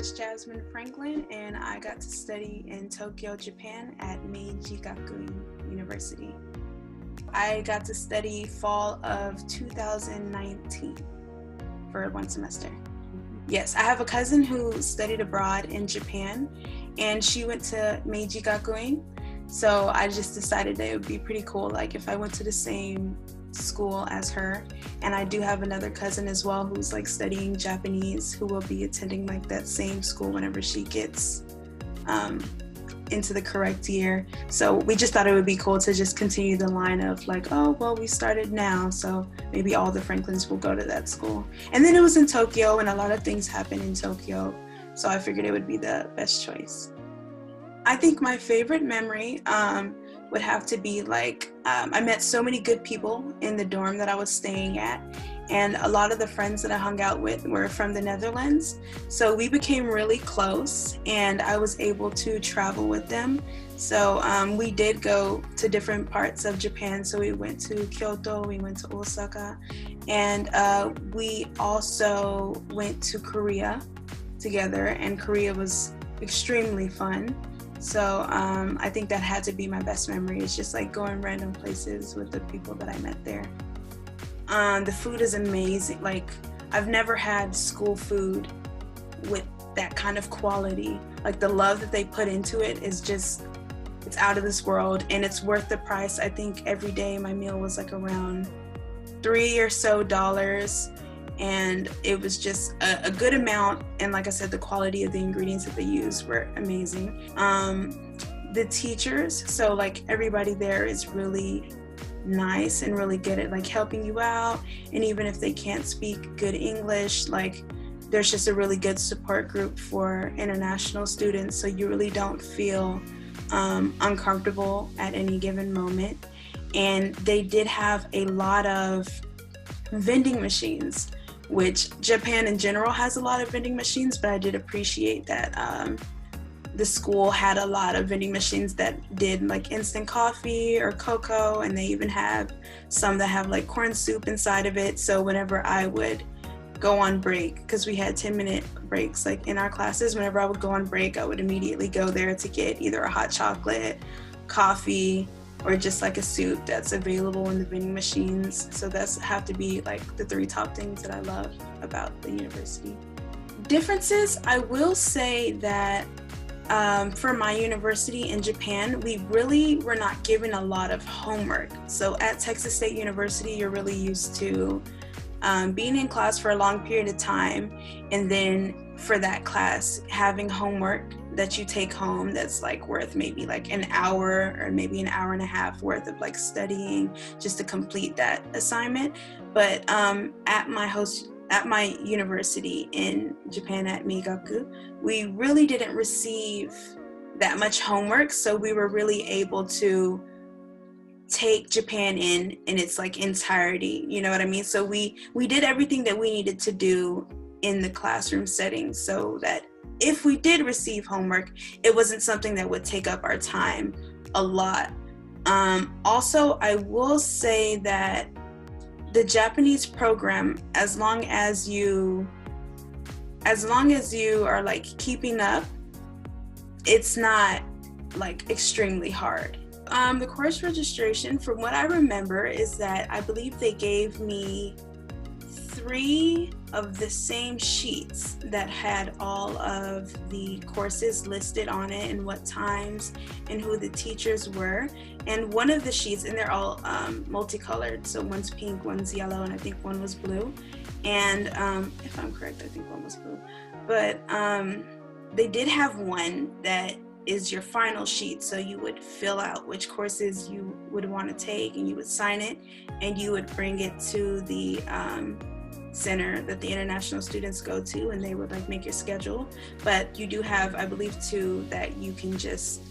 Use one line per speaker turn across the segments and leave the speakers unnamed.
is Jasmine Franklin, and I got to study in Tokyo, Japan at Meiji Gakuin University. I got to study fall of 2019 for one semester. Yes, I have a cousin who studied abroad in Japan, and she went to Meiji Gakuin. So I just decided that it would be pretty cool, like if I went to the same school as her. And I do have another cousin as well who's like studying Japanese, who will be attending like that same school whenever she gets into the correct year. So we just thought it would be cool to just continue the line of like, oh, well, we started now, so maybe all the Franklins will go to that school. And then it was in Tokyo, and a lot of things happen in Tokyo, so I figured it would be the best choice. I think my favorite memory would have to be like, I met so many good people in the dorm that I was staying at, and a lot of the friends that I hung out with were from the Netherlands. So we became really close, and I was able to travel with them. So we did go to different parts of Japan. So we went to Kyoto, we went to Osaka, and we also went to Korea together, and Korea was extremely fun. So I think that had to be my best memory. It's just like going random places with the people that I met there. The food is amazing. Like, I've never had school food with that kind of quality. Like, the love that they put into it is just, it's out of this world, and it's worth the price. I think every day my meal was like around $3 or so, and it was just a good amount. And like I said, the quality of the ingredients that they used were amazing. The teachers, so like everybody there is really nice and really good at like helping you out. And even if they can't speak good English, like there's just a really good support group for international students. So you really don't feel uncomfortable at any given moment. And they did have a lot of vending machines, which Japan in general has a lot of vending machines, but I did appreciate that the school had a lot of vending machines that did like instant coffee or cocoa, and they even have some that have like corn soup inside of it. So whenever I would go on break, because we had 10-minute breaks like in our classes, whenever I would go on break, I would immediately go there to get either a hot chocolate, coffee, or just like a soup that's available in the vending machines. So that's have to be like the 3 top things that I love about the university. Differences, I will say that for my university in Japan, we really were not given a lot of homework. So at Texas State University, you're really used to being in class for a long period of time, and then for that class having homework that you take home that's like worth maybe like an hour or maybe an hour and a half worth of like studying just to complete that assignment. But at my university in Japan at Meigaku, we really didn't receive that much homework, so we were really able to take Japan in its like entirety, you know what I mean? So we did everything that we needed to do in the classroom setting, so that if we did receive homework, it wasn't something that would take up our time a lot. Also, I will say that the Japanese program, as long as you are like keeping up, it's not like extremely hard. The course registration, from what I remember, is that I believe they gave me 3 of the same sheets that had all of the courses listed on it and what times and who the teachers were. And one of the sheets, and they're all multicolored, so one's pink, one's yellow, and I think one was blue. And if I'm correct, I think one was blue. But they did have one that is your final sheet, so you would fill out which courses you would want to take, and you would sign it, and you would bring it to the center that the international students go to, and they would like make your schedule. But you do have, I believe, 2 that you can just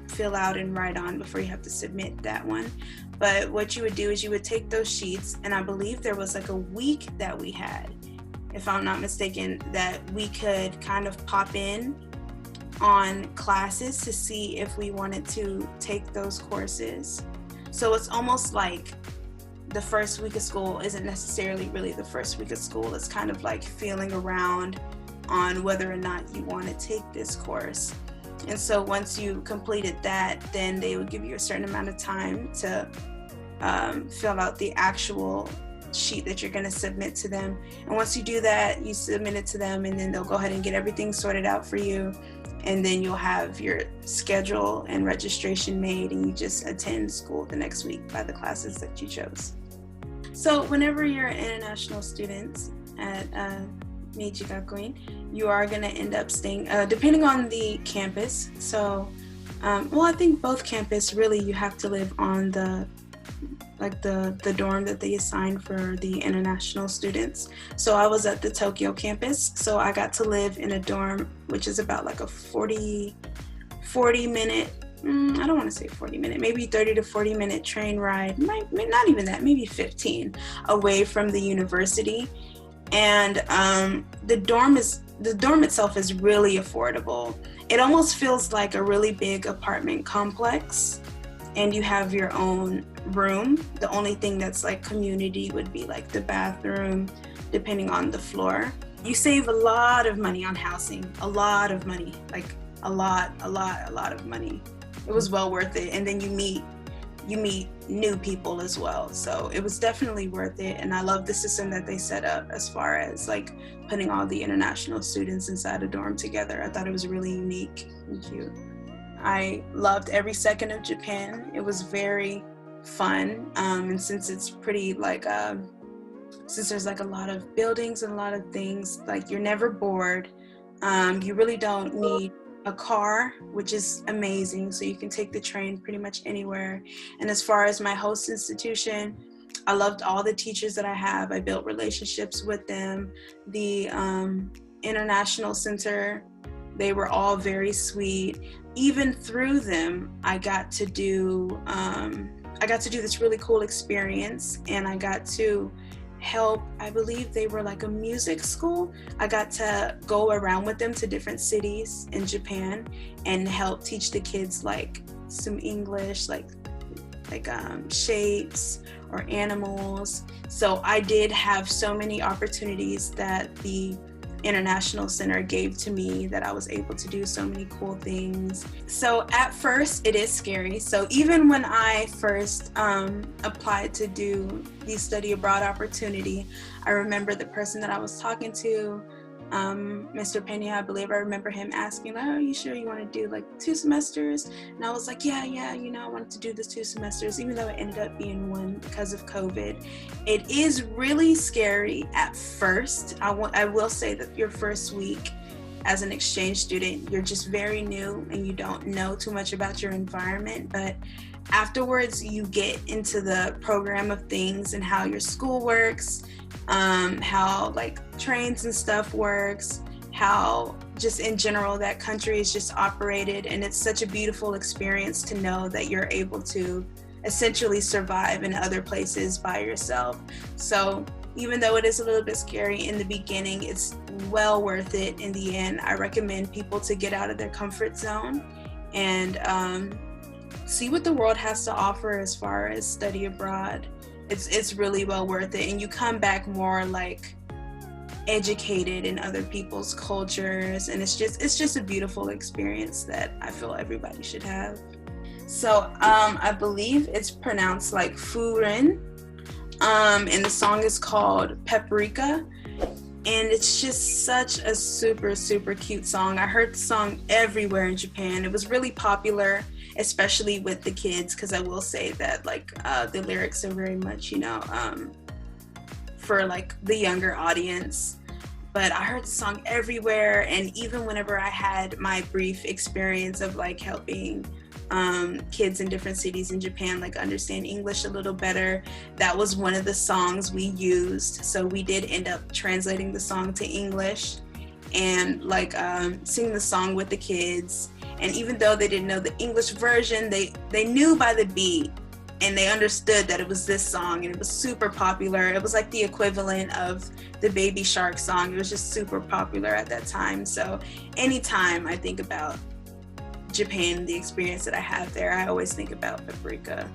fill out and write on before you have to submit that one. But what you would do is you would take those sheets, and I believe there was like a week that we had, if I'm not mistaken, that we could kind of pop in on classes to see if we wanted to take those courses. So it's almost like the first week of school isn't necessarily really the first week of school. It's kind of like feeling around, on whether or not you want to take this course. And so once you completed that, then they would give you a certain amount of time to fill out the actual sheet that you're going to submit to them. And once you do that, you submit it to them, and then they'll go ahead and get everything sorted out for you. And then you'll have your schedule and registration made, and you just attend school the next week by the classes that you chose. So whenever you're an international student at Meiji Gakuin, you are going to end up staying, depending on the campus. So, I think both campus, really, you have to live on the dorm that they assign for the international students. So I was at the Tokyo campus, so I got to live in a dorm, which is about like a 40 minute, I don't want to say 40 minute, maybe 30 to 40 minute train ride, not even that, maybe 15, away from the university. And the dorm itself is really affordable. It almost feels like a really big apartment complex, and you have your own room. The only thing that's like community would be like the bathroom, depending on the floor. You save a lot of money on housing, a lot of money, like a lot of money. It was well worth it. And then you meet new people as well. So it was definitely worth it. And I love the system that they set up as far as like putting all the international students inside a dorm together. I thought it was really unique and cute. I loved every second of Japan. It was very fun. And since it's pretty like, since there's like a lot of buildings and a lot of things, like you're never bored. You really don't need a car, which is amazing. So you can take the train pretty much anywhere. And as far as my host institution, I loved all the teachers that I have. I built relationships with them. The International Center, they were all very sweet. Even through them, I got to do this really cool experience, and I got to help, I believe they were like a music school. I got to go around with them to different cities in Japan and help teach the kids like some English, like shapes or animals. So I did have so many opportunities that the International Center gave to me, that I was able to do so many cool things. So at first it is scary. So even when I first applied to do the study abroad opportunity, I remember the person that I was talking to, Mr. Pena, I believe, I remember him asking, "Oh, are you sure you want to do like 2 semesters?" And I was like, yeah, I wanted to do this 2 semesters, even though it ended up being 1 because of COVID. It is really scary at first. I will say that your first week as an exchange student, you're just very new and you don't know too much about your environment, but afterwards you get into the program of things and how your school works, how like trains and stuff works, how just in general that country is just operated. And it's such a beautiful experience to know that you're able to essentially survive in other places by yourself. So even though it is a little bit scary in the beginning, it's well worth it in the end. I recommend people to get out of their comfort zone and see what the world has to offer as far as study abroad. It's really well worth it, and you come back more like educated in other people's cultures, and it's just a beautiful experience that I feel everybody should have. So I believe it's pronounced like Furen, and the song is called Paprika, and it's just such a super cute song. I heard the song everywhere in Japan. It was really popular, especially with the kids, because I will say that like the lyrics are very much, for like the younger audience. But I heard the song everywhere, and even whenever I had my brief experience of like helping kids in different cities in Japan like understand English a little better, that was one of the songs we used. So we did end up translating the song to English and like sing the song with the kids. And even though they didn't know the English version, they knew by the beat, and they understood that it was this song, and it was super popular. It was like the equivalent of the Baby Shark song. It was just super popular at that time. So anytime I think about Japan, the experience that I have there, I always think about Paprika.